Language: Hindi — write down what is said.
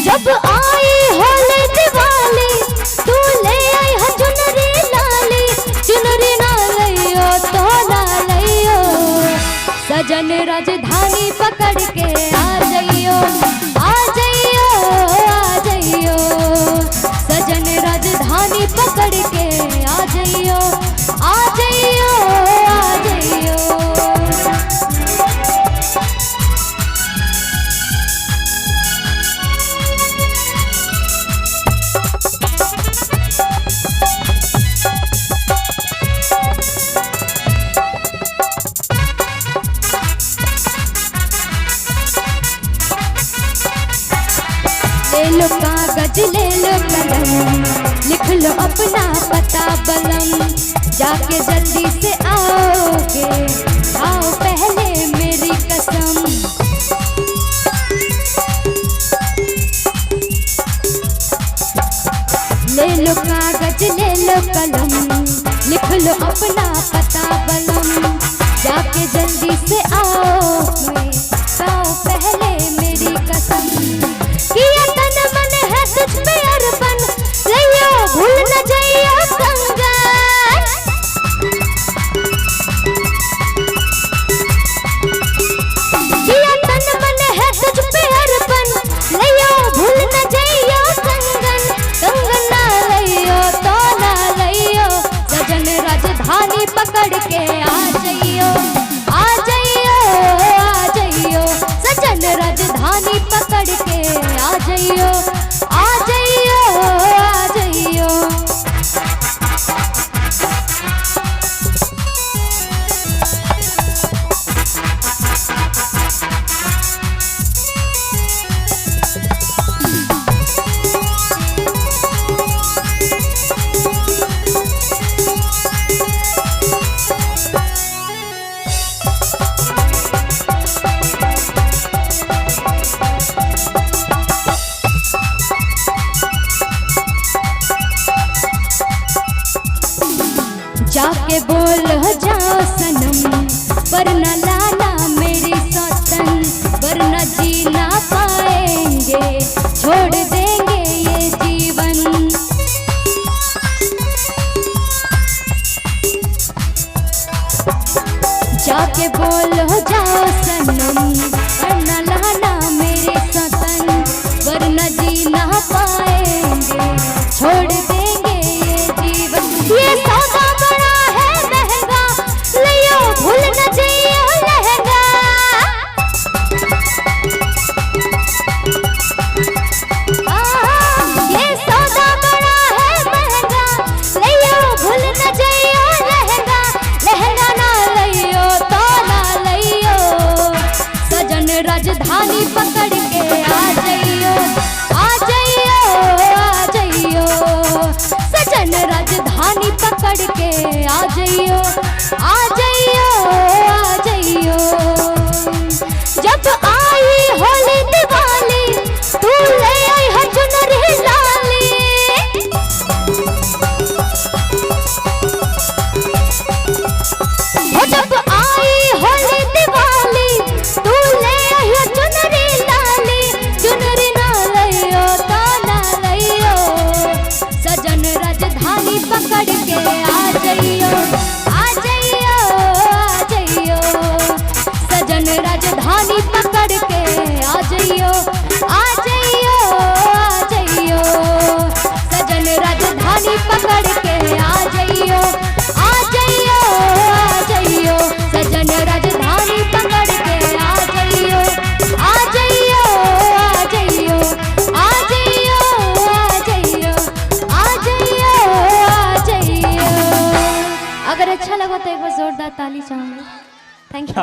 जब आई होली दिवाली तू ले आई है चुनरी लाली, चुनरी ना लइयो तो ना लइयो, सजन राजधानी पकड़ के आ जाइयो, आ जाइयो, आ जाइयो, सजन राजधानी पकड़ के आ जाइयो, आ जाइयो, आ जाइयो। ले लो कागज ले लो कलम, लिख लो अपना पता बलम, जाके जल्दी से आओगे, आओ पहले मेरी कसम। ले लो कागज ले लो कलम, लिख लो अपना पता बलम, जाके जल्दी से आओगे, आओ पहले मेरी कसम। किया तन मन है तुझ पे अर्पण, लियो भूल न जाइयो संगन। किया तन मन है तुझ पे अर्पण, लियो भूल न जाइयो संगन। कंगन ना लियो तो ना लियो, सजन राजधानी पकड़ के आ जाइयो, आ जाइयो, आ जाइयो, सजन राजधानी पकड़ के आ जाइयो, आ जाइयो, आ जाइयो। जाके बोल जाओ सनम, वरना लाना मेरी सौतन, वरना जी ना पाएंगे, छोड़ देंगे ये जीवन। जाके बोल जाओ सनम, वरना लाना मेरी सौतन, वरना जी ना पाएंगे, छोड़ देंगे ये जीवन। ये सौदा भूल न जाइयो लहंगा, ये सौदा बड़ा है महंगा, लियो भूल न जाइयो लहंगा। लहंगा ना लियो तो ना लियो, सजन राजधानी पकड़ के आ जाइयो, आ जाइयो, आ जाइयो, सजन राजधानी पकड़ के आ जाइयो, आ जाइयो, आ जाइयो। जब आई होली दिवाली तू ले आई है चुनरी लाली, जब आई होली दिवाली तू ले आई है चुनरी लाली, चुनरी ना लियो तो ना लियो, सजन राजधानी पकड़ के आ जाइयो, आ जाइयो, आ जाइयो, सजन राजधानी पकड़ के आ जाइयो, आ जाइयो, आ जाइयो, सजन राजधानी पकड़ के आ जाइयो, आ जाइयो, आ जाइयो, सजन राजधानी पकड़ के आ जाइयो, आ जाइयो, आ जाइयो, आ जाइयो, आ जाइयो, आ जाइयो, आ जाइयो। अगर अच्छा लगा तो एक बार जोरदार ताली चाहूंगी। Thank you.